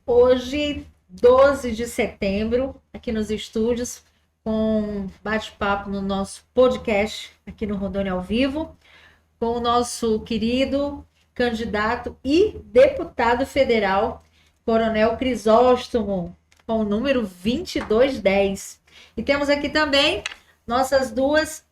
Hoje, 12 de setembro, aqui nos estúdios, com um bate-papo no nosso podcast, aqui no Rondônia ao Vivo, com o nosso querido candidato e deputado federal, Coronel Crisóstomo, com o número 2210. E temos aqui também nossas duas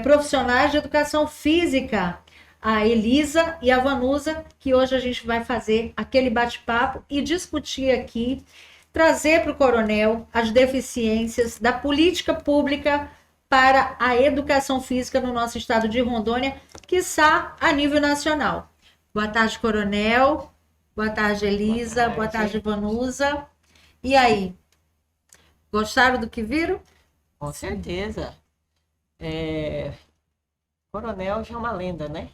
profissionais de educação física, a Elisa e a Vanusa, que hoje a gente vai fazer aquele bate-papo e discutir aqui, trazer para o Coronel as deficiências da política pública para a educação física no nosso estado de Rondônia, quiçá a nível nacional. Boa tarde, Coronel. Boa tarde, Elisa. Boa tarde, Vanusa. E aí? Gostaram do que viram? Com certeza. Coronel já é uma lenda, né?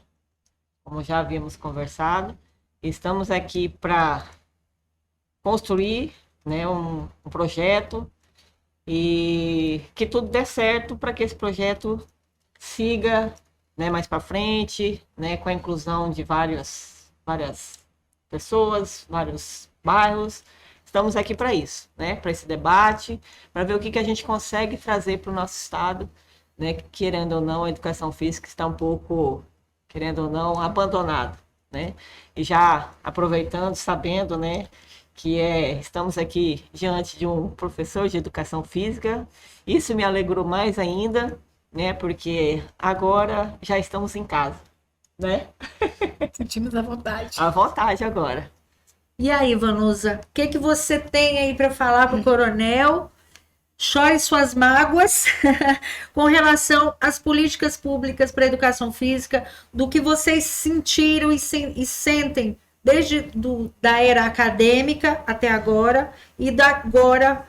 Como já havíamos conversado, estamos aqui para construir, né, um projeto e que tudo dê certo para que esse projeto siga, né, mais para frente, né, com a inclusão de várias pessoas, vários bairros. Estamos aqui para isso, né, para esse debate, para ver o que a gente consegue trazer para o nosso estado, né, querendo ou não, a educação física está um pouco, querendo ou não, abandonada, né? E já aproveitando, sabendo, né, que estamos aqui diante de um professor de educação física, isso me alegrou mais ainda, né, porque agora já estamos em casa, né? Sentimos a vontade. À vontade agora. E aí, Vanusa, o que você tem aí para falar para o Coronel? Chore suas mágoas com relação às políticas públicas para a educação física, do que vocês sentiram e sentem desde da era acadêmica até agora e da agora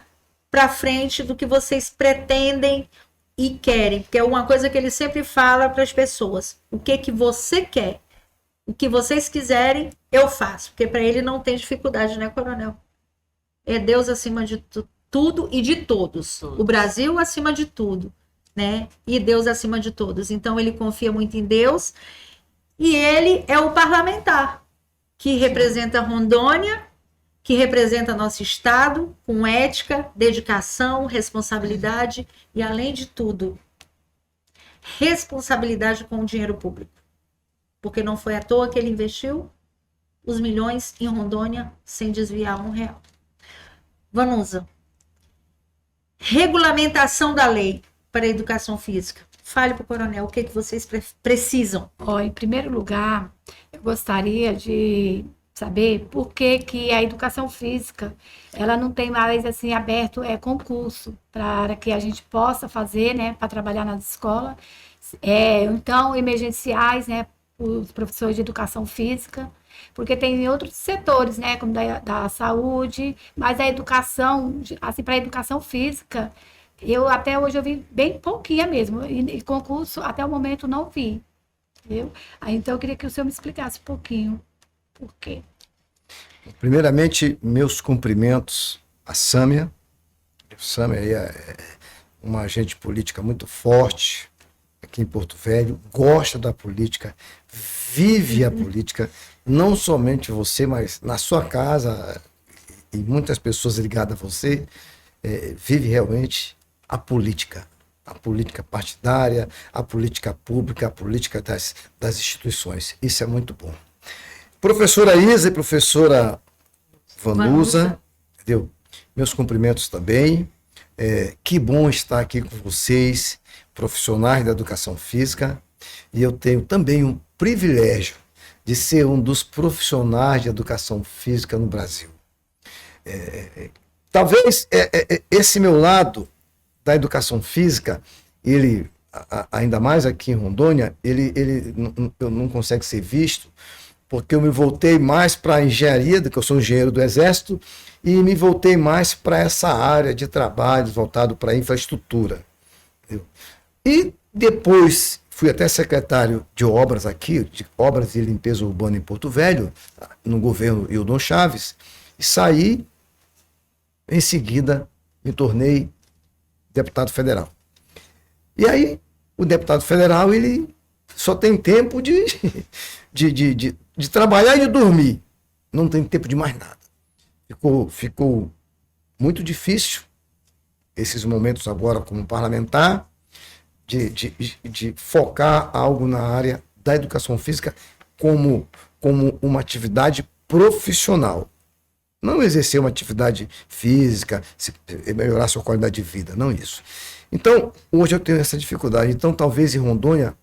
para frente, do que vocês pretendem e querem, porque é uma coisa que ele sempre fala para as pessoas: o que você quer, o que vocês quiserem, eu faço, porque para ele não tem dificuldade, né, Coronel? É Deus acima de tudo e de todos. O Brasil acima de tudo, né? E Deus acima de todos. Então ele confia muito em Deus e ele é o parlamentar que representa Rondônia, que representa nosso estado, com ética, dedicação, responsabilidade e, além de tudo, responsabilidade com o dinheiro público. Porque não foi à toa que ele investiu os milhões em Rondônia sem desviar R$1. Vanusa, regulamentação da lei para a educação física. Fale para o Coronel o que vocês precisam. Em primeiro lugar, eu gostaria de saber por que a educação física ela não tem mais assim aberto concurso para que a gente possa fazer, né, para trabalhar nas escolas. Então, emergenciais, né, os professores de educação física, porque tem outros setores, né, como da saúde, mas a educação, assim, para a educação física, eu até hoje eu vi bem pouquinha mesmo, e concurso até o momento não vi, entendeu? Então eu queria que o senhor me explicasse um pouquinho por quê. Primeiramente, meus cumprimentos à Sâmia. A Sâmia é uma agente política muito forte aqui em Porto Velho, gosta da política, vive a política, não somente você, mas na sua casa e muitas pessoas ligadas a você, vive realmente a política partidária, a política pública, a política das instituições. Isso é muito bom. Professora Isa e professora Vanusa, entendeu? Meus cumprimentos também. Que bom estar aqui com vocês, profissionais da educação física, e eu tenho também um privilégio de ser um dos profissionais de educação física no Brasil. Talvez esse meu lado da educação física, ele, ainda mais aqui em Rondônia, ele não consegue ser visto, porque eu me voltei mais para a engenharia, que eu sou engenheiro do Exército, e me voltei mais para essa área de trabalho voltado para a infraestrutura. Entendeu? E depois fui até secretário de obras aqui, de obras e limpeza urbana em Porto Velho, no governo Hildon Chaves, e saí, em seguida me tornei deputado federal. E aí, o deputado federal, ele só tem tempo de trabalhar e de dormir. Não tem tempo de mais nada. ficou muito difícil esses momentos agora como parlamentar de focar algo na área da educação física como uma atividade profissional. Não exercer uma atividade física, melhorar sua qualidade de vida, não isso. Então, hoje eu tenho essa dificuldade. Então, talvez em Rondônia,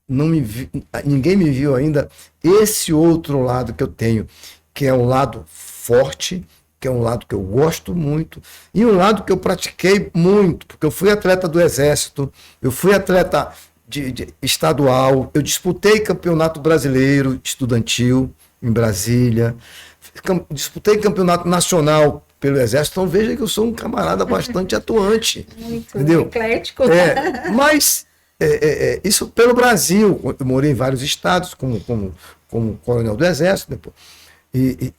ninguém me viu ainda esse outro lado que eu tenho, que é um lado forte, que é um lado que eu gosto muito, e um lado que eu pratiquei muito, porque eu fui atleta do Exército, eu fui atleta de estadual, eu disputei campeonato brasileiro estudantil em Brasília, disputei campeonato nacional pelo Exército, então veja que eu sou um camarada bastante atuante. Muito entendeu? eclético. Mas isso pelo Brasil, eu morei em vários estados, como coronel do Exército, depois.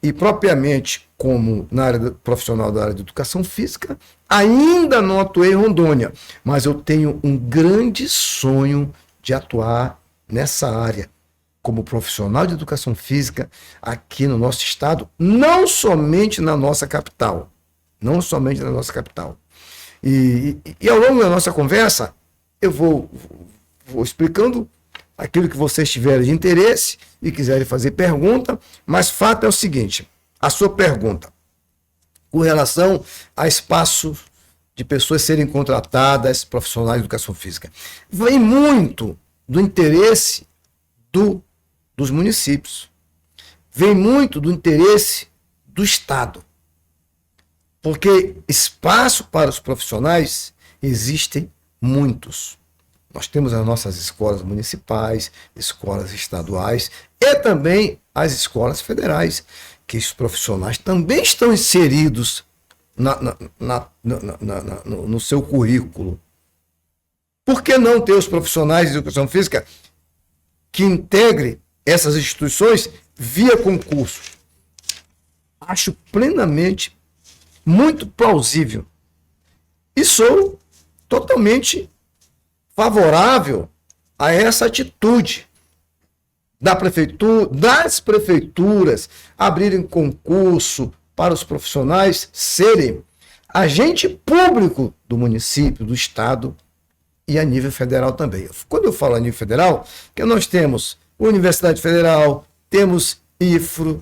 E propriamente como na área profissional da área de educação física, ainda não atuei em Rondônia, mas eu tenho um grande sonho de atuar nessa área como profissional de educação física aqui no nosso estado, não somente na nossa capital, não somente na nossa capital. E ao longo da nossa conversa, eu vou explicando aquilo que vocês tiverem de interesse e quiserem fazer pergunta, mas fato é o seguinte, a sua pergunta com relação a espaço de pessoas serem contratadas, profissionais de educação física, vem muito do interesse dos municípios, vem muito do interesse do Estado, porque espaço para os profissionais existem muitos. Nós temos as nossas escolas municipais, escolas estaduais e também as escolas federais, que os profissionais também estão inseridos no seu currículo. Por que não ter os profissionais de educação física que integrem essas instituições via concurso? Acho plenamente muito plausível e sou totalmente favorável a essa atitude das prefeituras abrirem concurso para os profissionais serem agente público do município, do estado e a nível federal também. Quando eu falo a nível federal, que nós temos Universidade Federal, temos IFRO,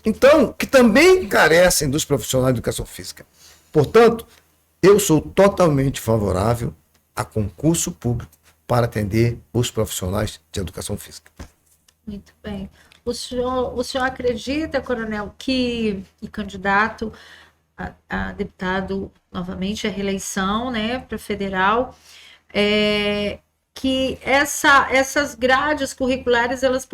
então, que também carecem dos profissionais de educação física. Portanto, eu sou totalmente favorável a concurso público para atender os profissionais de educação física. Muito bem. O senhor acredita, coronel, e candidato a deputado novamente à reeleição, né, para federal, que essas grades curriculares elas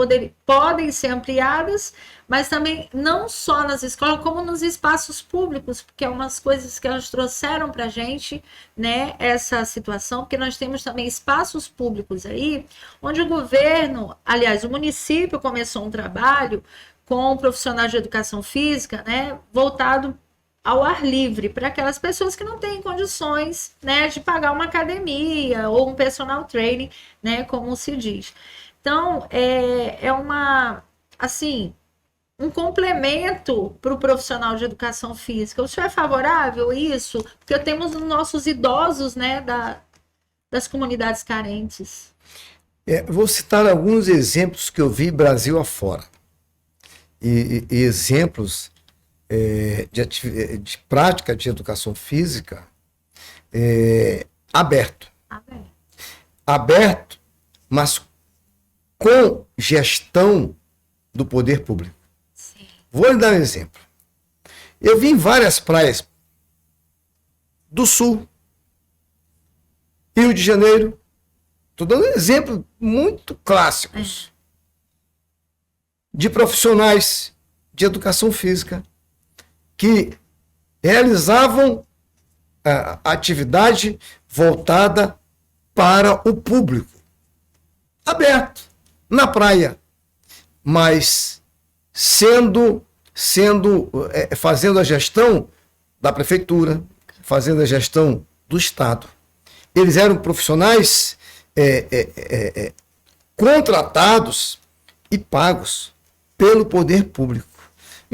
podem ser ampliadas, mas também não só nas escolas, como nos espaços públicos, porque é umas coisas que elas trouxeram para a gente, né, essa situação, porque nós temos também espaços públicos aí, onde o governo, aliás, o município começou um trabalho com profissionais de educação física, né, voltado ao ar livre, para aquelas pessoas que não têm condições, né, de pagar uma academia ou um personal training, né, como se diz. Então, um complemento para o profissional de educação física. O senhor é favorável a isso? Porque temos os nossos idosos, né, das comunidades carentes. Vou citar alguns exemplos que eu vi Brasil afora. E exemplos de prática de educação física aberto, mas com gestão do poder público. Sim. Vou lhe dar um exemplo. Eu vi em várias praias do Sul, Rio de Janeiro, estou dando exemplos muito clássicos de profissionais de educação física que realizavam a atividade voltada para o público, aberto, na praia, mas fazendo a gestão da prefeitura, fazendo a gestão do Estado. Eles eram profissionais contratados e pagos pelo poder público.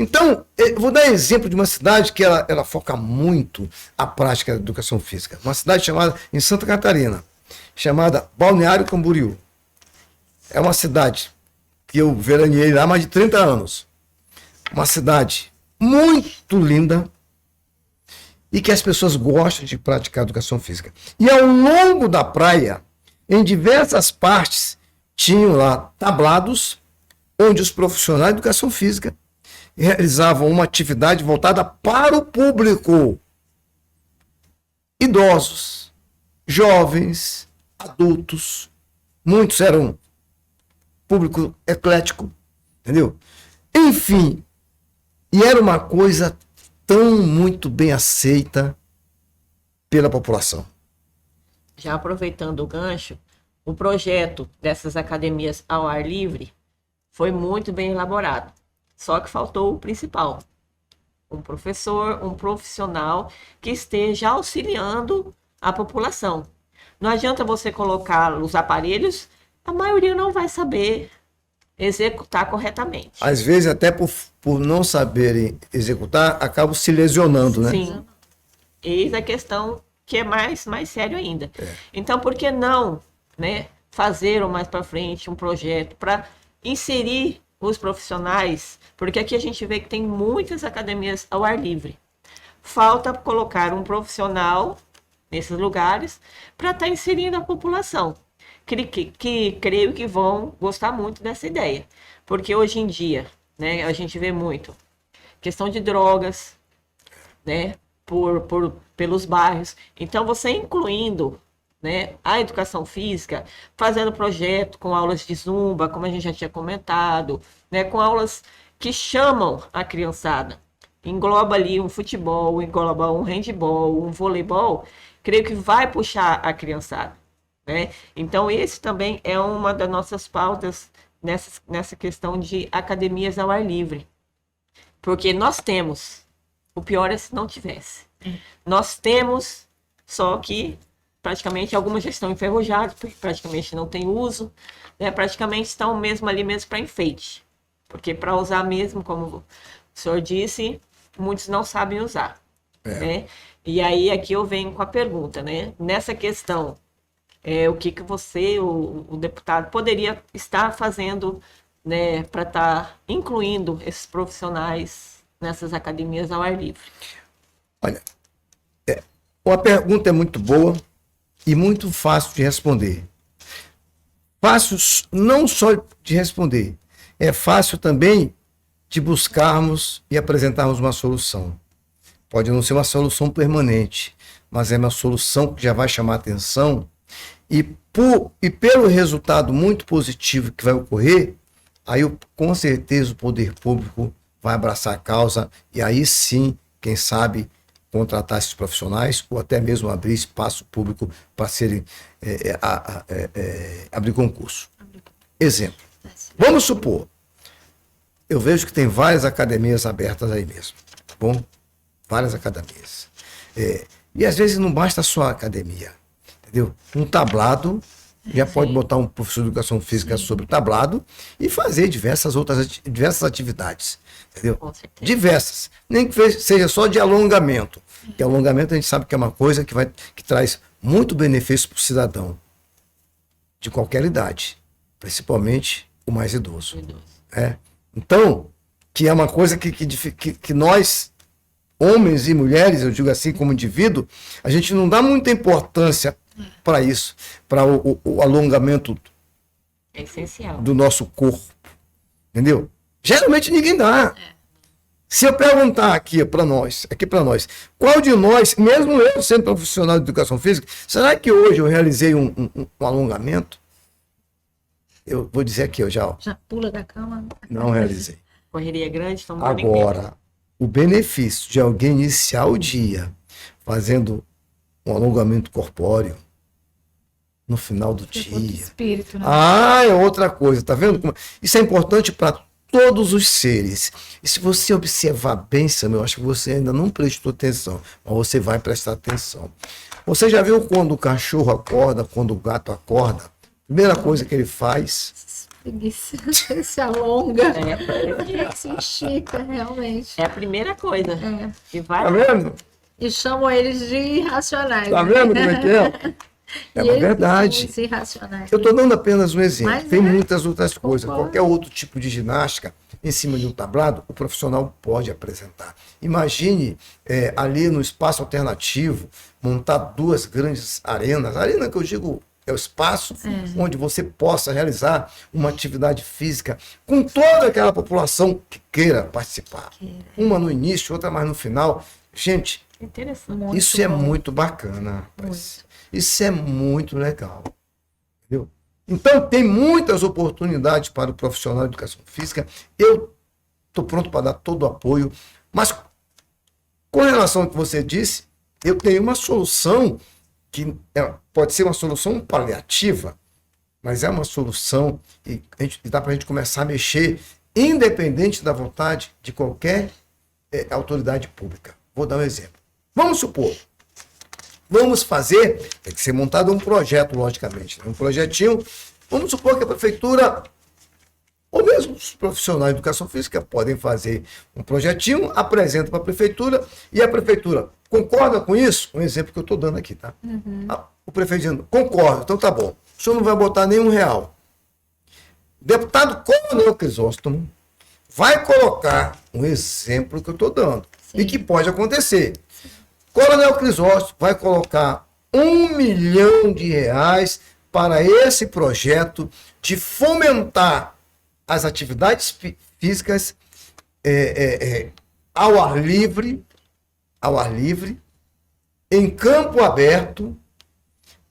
Então, eu vou dar exemplo de uma cidade que ela foca muito a prática da educação física. Uma cidade chamada, em Santa Catarina, chamada Balneário Camboriú. É uma cidade que eu veraneei lá há mais de 30 anos. Uma cidade muito linda e que as pessoas gostam de praticar educação física. E ao longo da praia, em diversas partes, tinham lá tablados onde os profissionais de educação física realizavam uma atividade voltada para o público. Idosos, jovens, adultos, muitos eram público eclético, entendeu? Enfim, e era uma coisa tão muito bem aceita pela população. Já aproveitando o gancho, o projeto dessas academias ao ar livre foi muito bem elaborado. Só que faltou o principal. Um professor, um profissional que esteja auxiliando a população. Não adianta você colocar os aparelhos, a maioria não vai saber executar corretamente. Às vezes, até por não saberem executar, acabam se lesionando, né? Sim. Eis a questão que é mais sério ainda. Então, por que não, né, fazer mais para frente um projeto para inserir os profissionais? Porque aqui a gente vê que tem muitas academias ao ar livre. Falta colocar um profissional nesses lugares para estar inserindo a população. Que creio que vão gostar muito dessa ideia. Porque hoje em dia, né, a gente vê muito questão de drogas, né, pelos bairros. Então, você incluindo, né, a educação física, fazendo projeto com aulas de zumba, como a gente já tinha comentado, né, com aulas que chamam a criançada. Engloba ali um futebol, engloba um handebol, um voleibol, creio que vai puxar a criançada. Né? Então, esse também é uma das nossas pautas nessa questão de academias ao ar livre. Porque nós temos, o pior é se não tivesse. Nós temos, só que praticamente algumas já estão enferrujadas, porque praticamente não tem uso, né? Praticamente estão mesmo ali mesmo para enfeite. Porque para usar mesmo, como o senhor disse, muitos não sabem usar. Né? E aí aqui eu venho com a pergunta, né? Nessa questão, o que você, o deputado, poderia estar fazendo, né, para estar incluindo esses profissionais nessas academias ao ar livre? Olha, a pergunta é muito boa e muito fácil de responder. Fácil não só de responder, é fácil também de buscarmos e apresentarmos uma solução. Pode não ser uma solução permanente, mas é uma solução que já vai chamar atenção e pelo resultado muito positivo que vai ocorrer, aí com certeza o poder público vai abraçar a causa e aí sim, quem sabe, contratar esses profissionais ou até mesmo abrir espaço público para serem abrir concurso. Exemplo. Vamos supor, eu vejo que tem várias academias abertas aí mesmo, tá bom? Várias academias. E às vezes não basta só a academia, entendeu? Um tablado, já pode botar um professor de educação física sobre o tablado e fazer diversas atividades, entendeu? Diversas. Nem que seja só de alongamento. Porque alongamento a gente sabe que é uma coisa que traz muito benefício para o cidadão de qualquer idade, principalmente o mais idoso. Então, que é uma coisa que nós, homens e mulheres, eu digo assim como indivíduo, a gente não dá muita importância para isso, para o alongamento essencial do nosso corpo, entendeu? Geralmente ninguém dá. Se eu perguntar aqui para nós, qual de nós, mesmo eu sendo profissional de educação física, será que hoje eu realizei um alongamento? Eu vou dizer aqui, eu já pula da cama. Não realizei. Correria grande, então Agora, o benefício de alguém iniciar o dia fazendo um alongamento corpóreo no final do dia. Espírito, né? É outra coisa, tá vendo? Isso é importante para todos os seres. E se você observar bem, Samuel, eu acho que você ainda não prestou atenção, mas você vai prestar atenção. Você já viu quando o cachorro acorda, quando o gato acorda? Primeira coisa que ele faz, preguiça. Se alonga. É, Se estica, realmente. é a primeira coisa. É. E vai Tá vendo? E chamam eles de irracionais. Tá né? vendo como é que é? É E uma eles verdade. são irracionais. Eu estou dando apenas um exemplo. Mas Tem é. muitas outras coisas. Concordo. Qualquer outro tipo de ginástica em cima de um tablado, o profissional pode apresentar. Imagine ali no espaço alternativo, montar 2 grandes arenas. A arena que eu digo é o espaço onde você possa realizar uma atividade física com toda aquela população que queira participar. Uma no início, outra mais no final. Gente, interessante. Muito isso é bom. muito bacana, rapaz. Isso é muito legal. Entendeu? Então, tem muitas oportunidades para o profissional de educação física. Eu estou pronto para dar todo o apoio. Mas, com relação ao que você disse, eu tenho uma solução que pode ser uma solução paliativa, mas é uma solução e dá para a gente começar a mexer, independente da vontade de qualquer autoridade pública. Vou dar um exemplo. Vamos supor, vamos fazer, tem que ser montado um projeto, logicamente, né? Um projetinho. Vamos supor que a prefeitura, ou mesmo os profissionais de educação física, podem fazer um projetinho, apresentam para a prefeitura, e a prefeitura concorda com isso? Um exemplo que eu estou dando aqui, tá? O prefeito dizendo, concordo, então tá bom. O senhor não vai botar nenhum real. O deputado Coronel Crisóstomo vai colocar um exemplo que eu estou dando, e que pode acontecer. Coronel Crisóstomo vai colocar R$1 milhão para esse projeto de fomentar as atividades físicas ao ar livre, em campo aberto,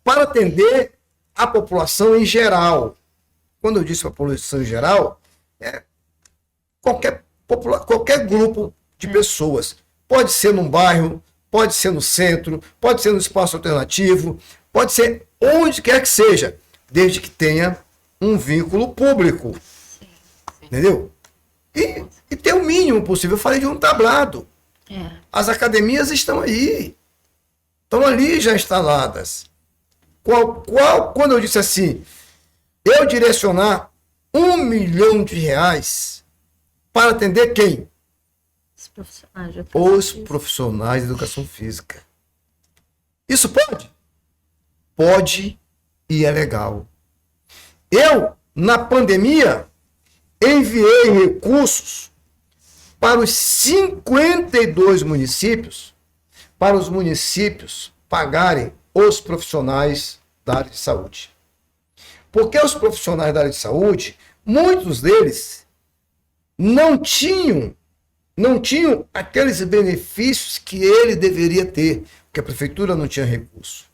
para atender a população em geral. Quando eu disse população em geral, qualquer grupo de pessoas. Pode ser num bairro, pode ser no centro, pode ser no espaço alternativo, pode ser onde quer que seja, desde que tenha um vínculo público. Entendeu? E ter o mínimo possível. Eu falei de um tablado. As academias estão aí. Estão ali já instaladas. Quando eu disse assim, eu direcionar R$1 milhão para atender quem? Os profissionais de educação física. Isso pode? Pode e é legal. Eu, na pandemia, enviei recursos para os 52 municípios, para os municípios pagarem os profissionais da área de saúde. Porque os profissionais da área de saúde, muitos deles não tinham aqueles benefícios que ele deveria ter, porque a prefeitura não tinha recurso.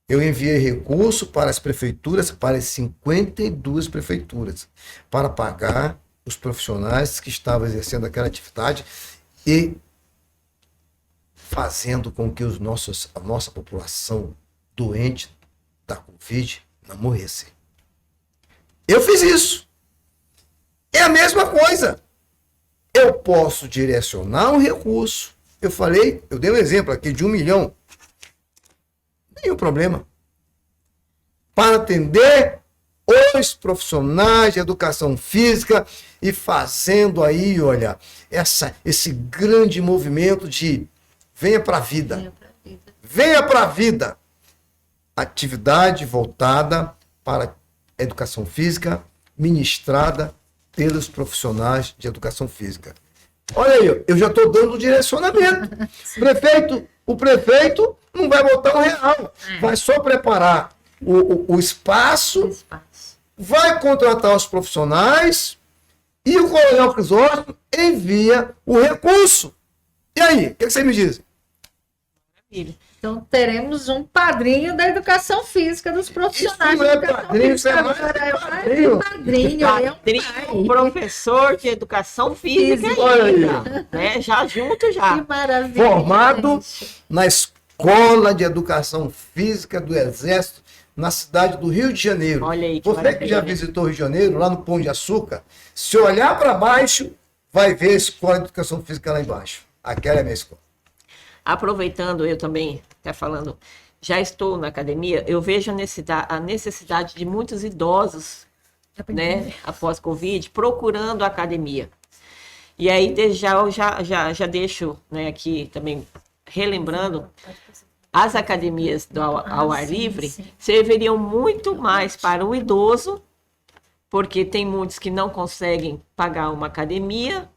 Eu enviei recurso para as prefeituras, para as 52 prefeituras, para pagar os profissionais que estavam exercendo aquela atividade e fazendo com que a nossa população doente da Covid não morresse. Eu fiz isso. É a mesma coisa. Eu posso direcionar um recurso. Eu dei um exemplo aqui de R$1 milhão. Nenhum problema. Para atender os profissionais de educação física e fazendo aí, olha, esse grande movimento de venha para a vida. Venha para a vida. Atividade voltada para a educação física, ministrada pelos profissionais de educação física. Olha aí, eu já estou dando o direcionamento. O prefeito não vai botar R$1, vai só preparar o espaço, vai contratar os profissionais e o Coronel Crisóstomo envia o recurso. E aí, o que você me diz? Maravilha. Então, teremos um padrinho da educação física dos profissionais. Isso não é padrinho, isso é mais padrinho. Padrinho, é um Padrinho, pai. professor de educação física. Física. Olha aí. Né? Já junto, já. Que maravilha. Formado gente. na Escola de Educação Física do Exército, na cidade do Rio de Janeiro. Olha aí, que Você que maravilha. já visitou o Rio de Janeiro, lá no Pão de Açúcar, se olhar para baixo, vai ver a Escola de Educação Física lá embaixo. Aquela é a minha escola. Aproveitando, eu também, até falando, já estou na academia, eu vejo a necessidade de muitos idosos né, após Covid, procurando academia. E aí, desde já deixo, né, aqui também relembrando, as academias ao ar livre serviriam muito mais para o idoso, porque tem muitos que não conseguem pagar uma academia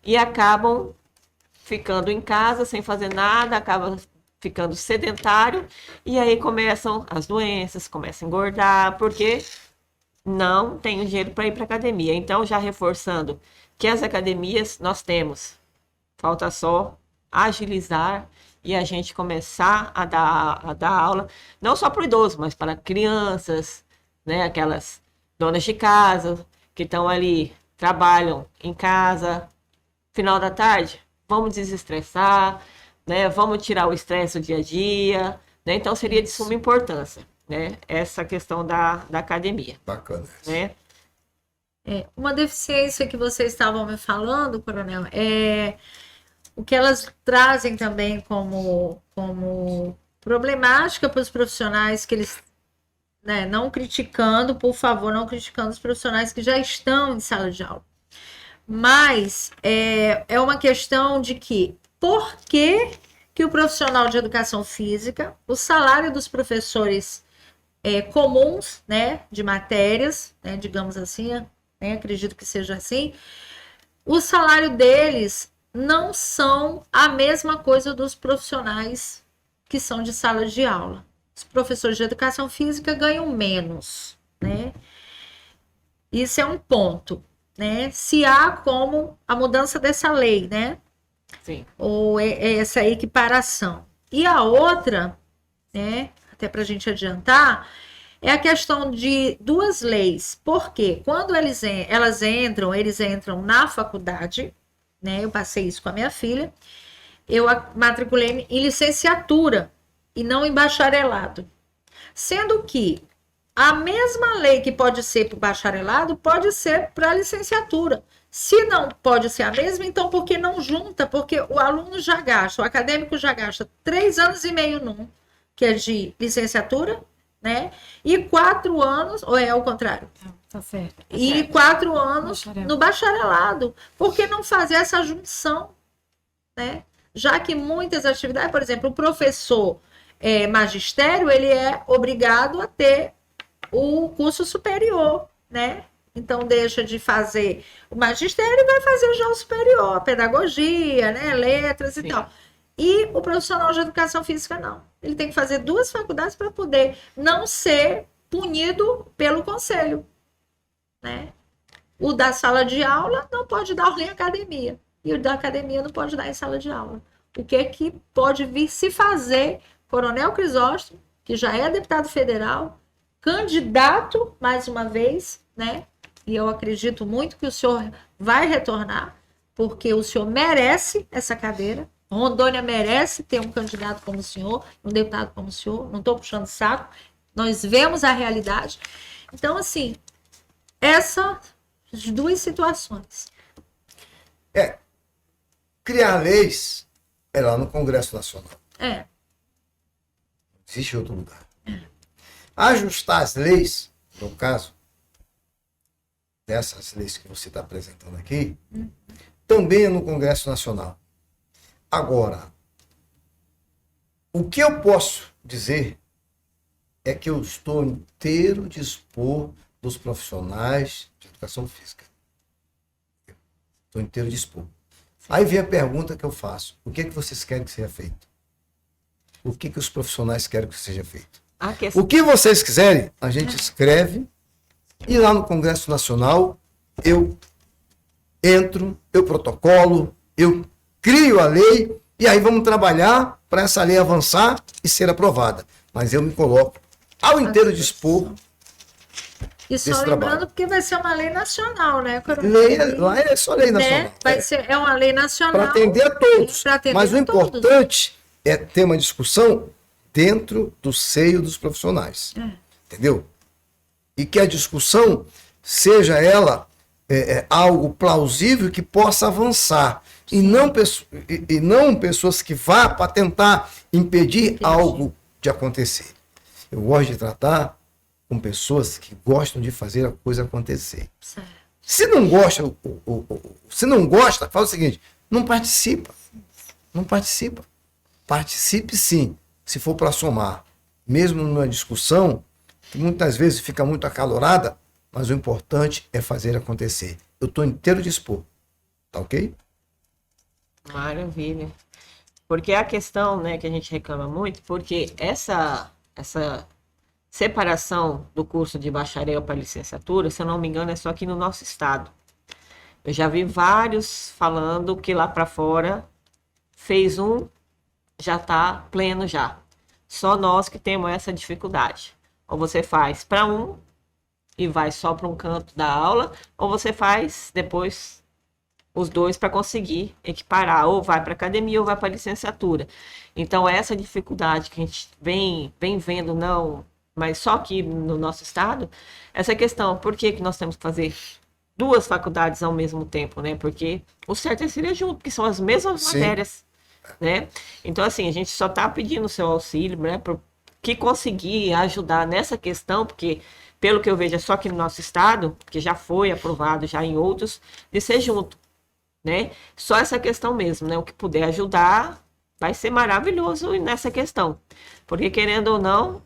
e acabam ficando em casa sem fazer nada, acabam ficando sedentário, e aí começam as doenças, começam a engordar, porque não tem dinheiro para ir para academia. Então, já reforçando que as academias nós temos, falta só agilizar e a gente começar a dar aula, não só para o idoso, mas para crianças, né, aquelas donas de casa que estão ali, trabalham em casa, final da tarde, vamos desestressar, né, vamos tirar o estresse do dia a dia, né, então seria de suma importância, né, essa questão da academia. Bacana. Né? Uma deficiência que vocês estavam me falando, Coronel, é o que elas trazem também como problemática para os profissionais, que eles, né, não criticando, por favor, não criticando os profissionais que já estão em sala de aula. Mas é uma questão de que, por que o profissional de educação física, o salário dos professores comuns, né, de matérias, né, digamos assim, né, acredito que seja assim, o salário deles não são a mesma coisa dos profissionais que são de sala de aula. Os professores de educação física ganham menos, né? Isso é um ponto, né? Se há como a mudança dessa lei, né? Sim. Ou essa equiparação. E a outra, né, até para a gente adiantar, é a questão de duas leis. Porque quando eles entram na faculdade, né, eu passei isso com a minha filha, eu matriculei em licenciatura e não em bacharelado. Sendo que a mesma lei que pode ser para o bacharelado pode ser para a licenciatura. Se não pode ser a mesma, então por que não junta? Porque o aluno já gasta, o acadêmico já gasta 3 anos e meio num, que é de licenciatura, né? E 4 anos, ou é ao contrário? Tá certo. E 4 anos no bacharelado. Por que não fazer essa junção, né? Já que muitas atividades, por exemplo, o professor magistério, ele é obrigado a ter o curso superior, né? Então, deixa de fazer o magistério e vai fazer já o superior, a pedagogia, né? Letras e tal. E o profissional de educação física, não. Ele tem que fazer 2 faculdades para poder não ser punido pelo conselho, né? O da sala de aula não pode dar aula em academia. E o da academia não pode dar em sala de aula. O que pode vir se fazer? Coronel Crisóstomo, que já é deputado federal, candidato, mais uma vez, né? E eu acredito muito que o senhor vai retornar, porque o senhor merece essa cadeira. Rondônia merece ter um candidato como o senhor, um deputado como o senhor. Não estou puxando saco. Nós vemos a realidade. Então, assim, essas 2 situações. Criar leis é lá no Congresso Nacional. É. Existe outro lugar. Ajustar as leis, no caso dessas leis que você está apresentando aqui, também é no Congresso Nacional. Agora, o que eu posso dizer é que eu estou inteiro dispor dos profissionais de educação física. Estou inteiro dispor. Aí vem a pergunta que eu faço. O que vocês querem que seja feito? O que os profissionais querem que seja feito? O que vocês quiserem, a gente escreve e lá no Congresso Nacional eu entro, eu protocolo, eu crio a lei e aí vamos trabalhar para essa lei avançar e ser aprovada. Mas eu me coloco ao inteiro dispor. E só lembrando, trabalho. Porque vai ser uma lei nacional, né? Lá é só lei nacional. Né? Vai ser, uma lei nacional. Para atender a todos. Mas o importante é ter uma discussão dentro do seio dos profissionais. Entendeu? E que a discussão seja ela algo plausível que possa avançar. E não pessoas que vá para tentar impedir algo de acontecer. Eu gosto de tratar com pessoas que gostam de fazer a coisa acontecer. Certo. Se não gosta, se não gosta, fala o seguinte, não participa. Não participa. Participe sim, se for para somar. Mesmo numa discussão, que muitas vezes fica muito acalorada, mas o importante é fazer acontecer. Eu estou inteiro dispor. Tá ok? Maravilha. Porque a questão, né, que a gente reclama muito, porque essa separação do curso de bacharel para licenciatura, se eu não me engano, é só aqui no nosso estado. Eu já vi vários falando que lá para fora fez já está pleno já. Só nós que temos essa dificuldade. Ou você faz para e vai só para um canto da aula, ou você faz depois os dois para conseguir equiparar, ou vai para academia ou vai para licenciatura. Então, essa dificuldade que a gente vem vendo, não, mas só aqui no nosso estado, essa questão, por que nós temos que fazer duas faculdades ao mesmo tempo, né? Porque o certo seria junto, porque são as mesmas matérias, né? Então, assim, a gente só está pedindo o seu auxílio, né? Que conseguir ajudar nessa questão, porque, pelo que eu vejo, é só aqui no nosso estado, que já foi aprovado já em outros, de ser junto, né? Só essa questão mesmo, né? O que puder ajudar vai ser maravilhoso nessa questão. Porque, querendo ou não,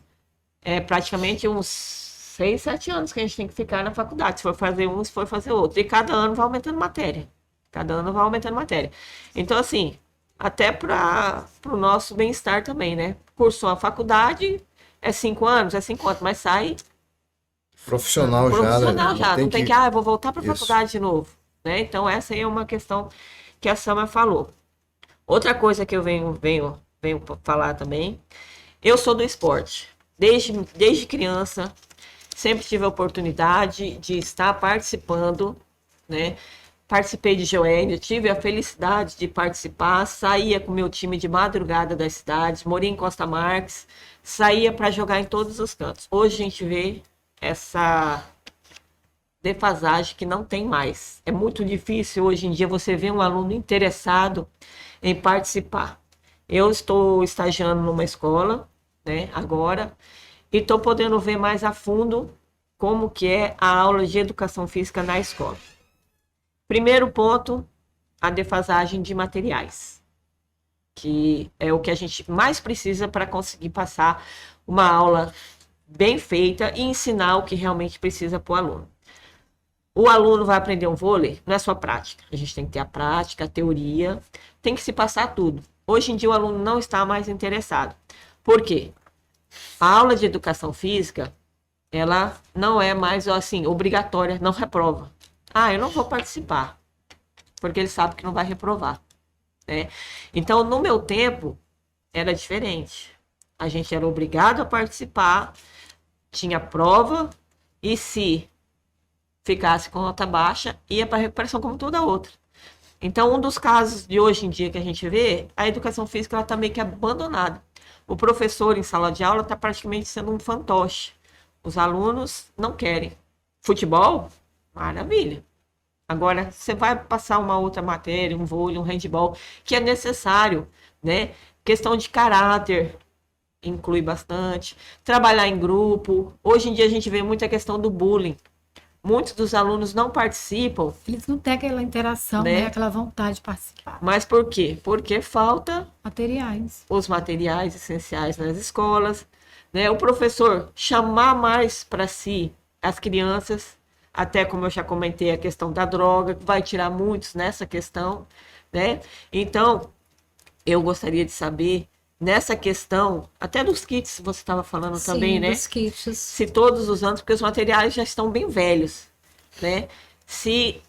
é praticamente uns 6, 7 anos que a gente tem que ficar na faculdade. Se for fazer se for fazer outro. E cada ano vai aumentando matéria. Cada ano vai aumentando matéria. Então, assim, até para o nosso bem-estar também, né? Cursou a faculdade, é 5 anos, mas sai Profissional já. Não tem que, eu vou voltar para a faculdade de novo. Né? Então, essa aí é uma questão que a Sama falou. Outra coisa que eu venho falar também, eu sou do esporte. Desde criança, sempre tive a oportunidade de estar participando, né? Participei de Joênia, tive a felicidade de participar, saía com meu time de madrugada das cidades, morei em Costa Marques, saía para jogar em todos os cantos. Hoje a gente vê essa defasagem que não tem mais. É muito difícil hoje em dia você ver um aluno interessado em participar. Eu estou estagiando numa escola, né, agora, e estou podendo ver mais a fundo como que é a aula de educação física na escola. Primeiro ponto, a defasagem de materiais, que é o que a gente mais precisa para conseguir passar uma aula bem feita e ensinar o que realmente precisa para o aluno. O aluno vai aprender um vôlei, não é só prática. A gente tem que ter a prática, a teoria, tem que se passar tudo. Hoje em dia o aluno não está mais interessado. Por quê? A aula de educação física, ela não é mais assim, obrigatória, não reprova. Eu não vou participar, porque ele sabe que não vai reprovar, né? Então, no meu tempo, era diferente. A gente era obrigado a participar, tinha prova, e se ficasse com nota baixa, ia para a recuperação como toda outra. Então, um dos casos de hoje em dia que a gente vê, a educação física está meio que abandonada. O professor em sala de aula está praticamente sendo um fantoche. Os alunos não querem. Futebol? Maravilha. Agora, você vai passar uma outra matéria, um vôlei, um handball, que é necessário, né? Questão de caráter, inclui bastante. Trabalhar em grupo. Hoje em dia a gente vê muita questão do bullying. Muitos dos alunos não participam. Eles não têm aquela interação, né? Aquela vontade de participar. Mas por quê? Porque falta os materiais essenciais nas escolas, né? O professor chamar mais para si as crianças, até como eu já comentei, a questão da droga, que vai tirar muitos nessa questão, né? Então, eu gostaria de saber, nessa questão, até dos kits, você estava falando também, né? Dos kits. Se todos os anos, porque os materiais já estão bem velhos, né? Se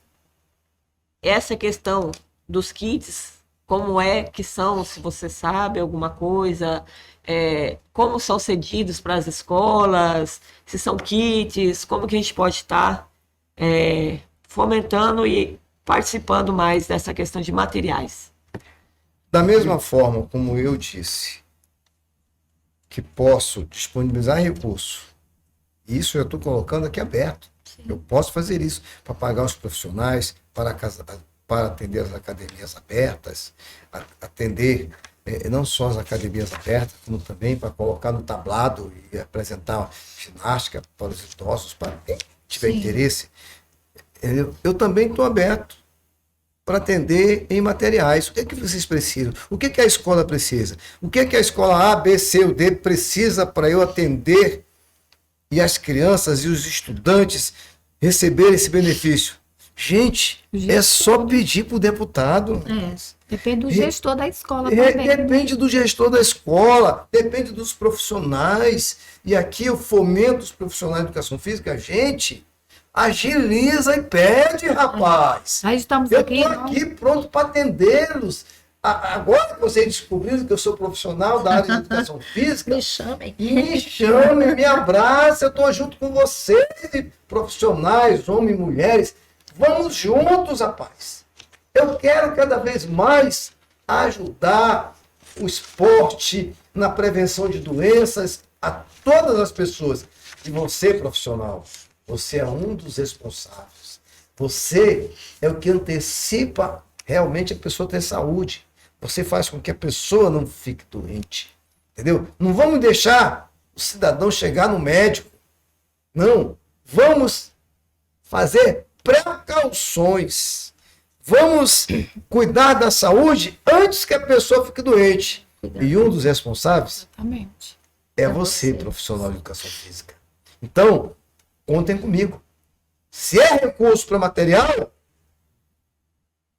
essa questão dos kits, como é que são, se você sabe alguma coisa, como são cedidos para as escolas, se são kits, como que a gente pode estar fomentando e participando mais dessa questão de materiais. Da mesma forma como eu disse que posso disponibilizar recurso, isso eu estou colocando aqui aberto. Sim. Eu posso fazer isso para pagar os profissionais, para atender as academias abertas, atender não só as academias abertas, como também para colocar no tablado e apresentar ginástica para os idosos, para quem tiver Sim. interesse. Eu também estou aberto para atender em materiais. O que é que vocês precisam? O que é que a escola precisa? O que é que a escola A, B, C ou D precisa para eu atender e as crianças e os estudantes receberem esse benefício? Gente, é só pedir para o deputado. Depende do gestor da escola também. Depende do gestor da escola, depende dos profissionais. E aqui eu fomento os profissionais de educação física. Gente, agiliza e pede, rapaz. Nós estamos Eu aqui. estou aqui pronto para atendê-los. Agora que vocês descobriram que eu sou profissional da área de educação física, Me chamem. me chame, me abrace, eu estou junto com vocês, profissionais, homens e mulheres. Vamos juntos, rapaz. Eu quero cada vez mais ajudar o esporte na prevenção de doenças a todas as pessoas. E você, profissional, você é um dos responsáveis. Você é o que antecipa realmente a pessoa ter saúde. Você faz com que a pessoa não fique doente. Entendeu? Não vamos deixar o cidadão chegar no médico. Não. Vamos fazer precauções. Vamos cuidar da saúde antes que a pessoa fique doente. E um dos responsáveis Exatamente. é você, profissional de educação física. Então, contem comigo. Se é recurso para material,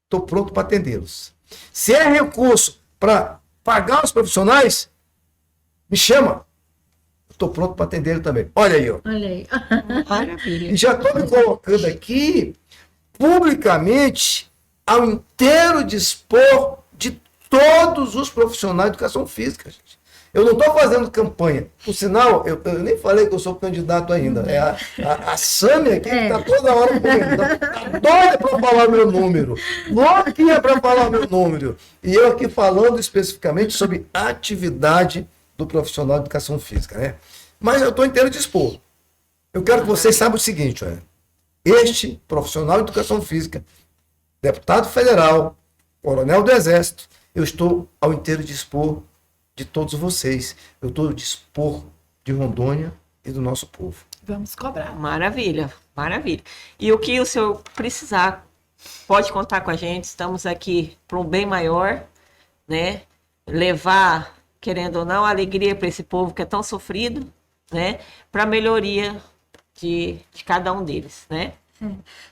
estou pronto para atendê-los. Se é recurso para pagar os profissionais, me chama. Estou pronto para atendê-lo também. Olha aí, ó. Olha aí. Maravilha. E já estou me colocando aqui publicamente ao inteiro dispor de todos os profissionais de educação física, gente. Eu não estou fazendo campanha. Por sinal, eu nem falei que eu sou candidato ainda. É a Sâmia aqui que está toda hora comigo. Está doida para falar meu número. Louquinha para falar meu número. E eu aqui falando especificamente sobre atividade do profissional de educação física, né? Mas eu estou inteiro dispor. Eu quero que vocês saibam o seguinte, olha. Este profissional de educação física, deputado federal, coronel do Exército, eu estou ao inteiro dispor de todos vocês. Eu estou ao dispor de Rondônia e do nosso povo. Vamos cobrar. Maravilha, maravilha. E o que o senhor precisar, pode contar com a gente. Estamos aqui para um bem maior, né? Levar, querendo ou não, alegria para esse povo que é tão sofrido, né? Para a melhoria de cada um deles, né?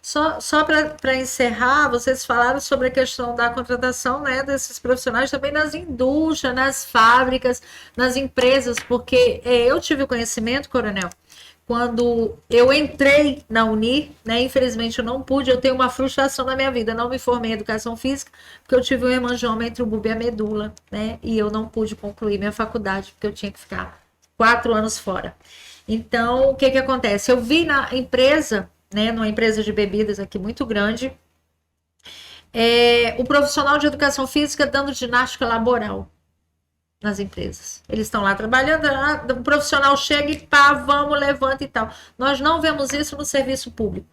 Só para encerrar, vocês falaram sobre a questão da contratação, né, desses profissionais também nas indústrias, nas fábricas, nas empresas, porque eu tive o conhecimento, coronel, quando eu entrei na Unir, né, infelizmente eu não pude, eu tenho uma frustração na minha vida, não me formei em educação física, porque eu tive um hemangioma entre o bulbo e a medula, né, e eu não pude concluir minha faculdade, porque eu tinha que ficar 4 anos fora. Então, o que acontece? Eu vi na empresa, né, numa empresa de bebidas aqui muito grande, o profissional de educação física dando ginástica laboral nas empresas. Eles estão lá trabalhando, o profissional chega e pá, vamos, levanta e tal. Nós não vemos isso no serviço público.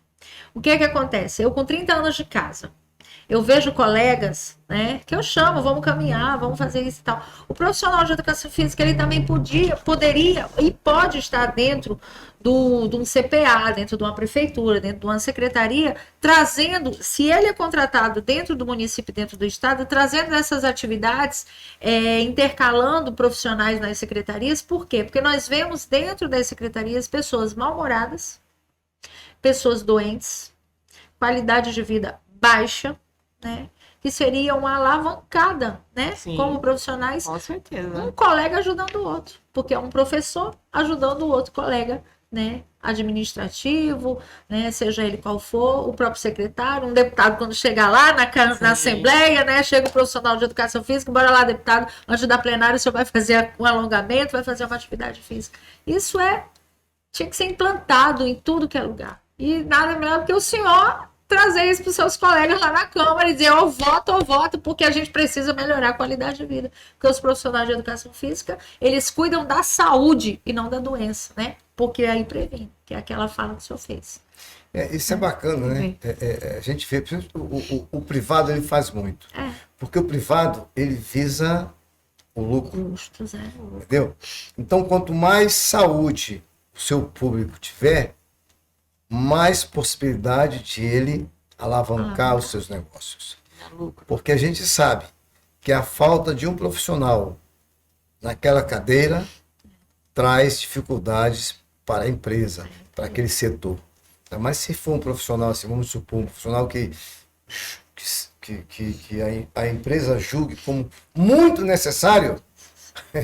O que acontece? Eu com 30 anos de casa, eu vejo colegas, né, que eu chamo, vamos caminhar, vamos fazer isso e tal. O profissional de educação física, ele também poderia e pode estar dentro de um CPA, dentro de uma prefeitura, dentro de uma secretaria, trazendo, se ele é contratado dentro do município, dentro do estado, trazendo essas atividades, intercalando profissionais nas secretarias. Por quê? Porque nós vemos dentro das secretarias pessoas mal-humoradas, pessoas doentes, qualidade de vida baixa, né? Que seria uma alavancada, né? Sim. Como profissionais, Com certeza. um colega ajudando o outro, porque é um professor ajudando o outro colega, né? Administrativo, né? Seja ele qual for, o próprio secretário, um deputado quando chegar lá na Assembleia, né? Chega o profissional de educação física, bora lá, deputado, antes da plenária o senhor vai fazer um alongamento, vai fazer uma atividade física. Isso tinha que ser implantado em tudo que é lugar. E nada melhor do que o senhor trazer isso para os seus colegas lá na Câmara e dizer, eu voto, porque a gente precisa melhorar a qualidade de vida. Porque os profissionais de educação física, eles cuidam da saúde e não da doença, né? Porque aí previne, que é aquela fala que o senhor fez. Isso é bacana, né? A gente vê, o privado ele faz muito. Porque o privado, ele visa o lucro. Custos, Entendeu? Então, quanto mais saúde o seu público tiver, mais possibilidade de ele alavancar os seus negócios. Porque a gente sabe que a falta de um profissional naquela cadeira traz dificuldades para a empresa, para aquele setor. Mas se for um profissional, assim, vamos supor, um profissional que a empresa julgue como muito necessário,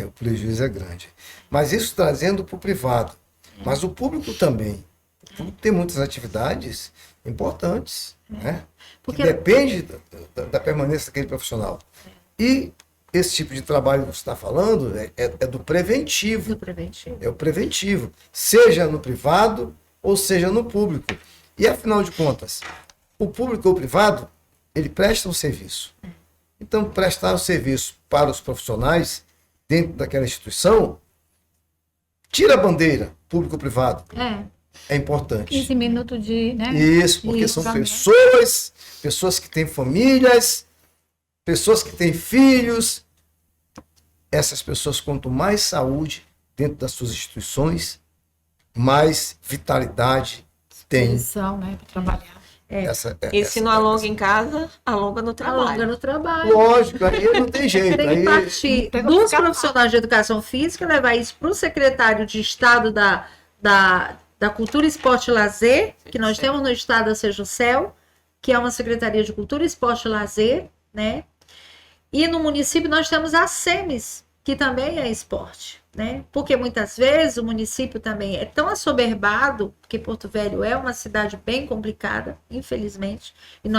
o prejuízo é grande. Mas isso trazendo para o privado. Mas o público também. O público tem muitas atividades importantes, né? Porque Que depende da permanência daquele profissional. E esse tipo de trabalho que você está falando é do preventivo. do preventivo. É o preventivo. Seja no privado ou seja no público. E afinal de contas, o público ou o privado, ele presta um serviço. Então, prestar o serviço para os profissionais dentro daquela instituição, tira a bandeira, público ou privado, é importante. 15 minutos de, né? Isso, porque Isso, são também. pessoas que têm famílias, pessoas que têm filhos. Essas pessoas, quanto mais saúde dentro das suas instituições, mais vitalidade tem. Disposição, né, para trabalhar. E se não alonga em casa, alonga no Alonga trabalho. no trabalho. Lógico, aí não tem jeito. Tem que Aí, partir tem que dos ficar profissionais de educação física, levar isso para o secretário de Estado da Cultura, Esporte e Lazer, que nós temos no Estado a Sejusel, que é uma Secretaria de Cultura, Esporte e Lazer, né? E no município nós temos a SEMES, que também é esporte, né? Porque muitas vezes o município também é tão assoberbado, porque Porto Velho é uma cidade bem complicada, infelizmente, e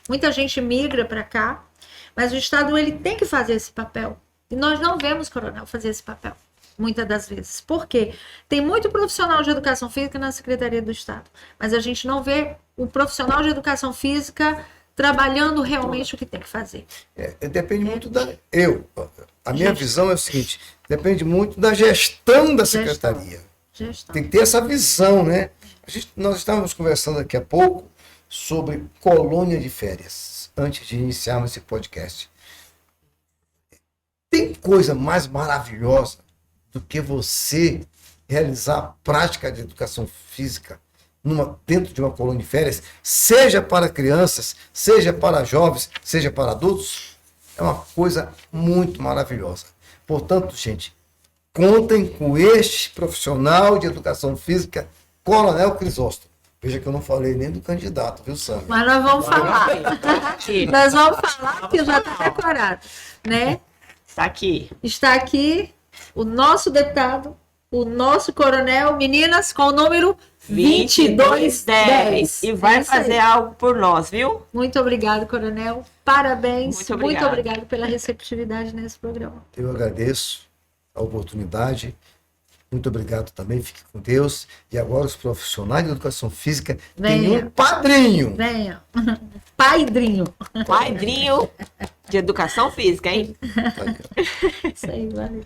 muita gente migra para cá, mas o Estado ele tem que fazer esse papel. E nós não vemos, Coronel, fazer esse papel, muitas das vezes. Por quê? Tem muito profissional de educação física na Secretaria do Estado, mas a gente não vê o profissional de educação física trabalhando realmente o que tem que fazer. depende muito a minha visão é o seguinte, depende muito da gestão da secretaria. Gestão. Tem que ter essa visão, né? Nós estávamos conversando aqui há pouco sobre colônia de férias, antes de iniciarmos esse podcast. Tem coisa mais maravilhosa do que você realizar a prática de educação física dentro de uma colônia de férias, seja para crianças, seja para jovens, seja para adultos? É uma coisa muito maravilhosa. Portanto, gente, contem com este profissional de educação física, Coronel Crisóstomo. Veja que eu não falei nem do candidato, viu, Sâmia? Mas nós vamos falar. Nós vamos falar que já está decorado, né? Está aqui. Está aqui o nosso deputado, o nosso coronel, meninas, com o número 2210. E vai É isso aí. fazer algo por nós, viu? Muito obrigado, coronel. Parabéns. Muito obrigada. Muito obrigado pela receptividade nesse programa. Eu agradeço a oportunidade. Muito obrigado também. Fique com Deus. E agora os profissionais de educação física têm Venha. um padrinho. Venha. Padrinho. Padrinho de educação física, hein? Isso aí, valeu.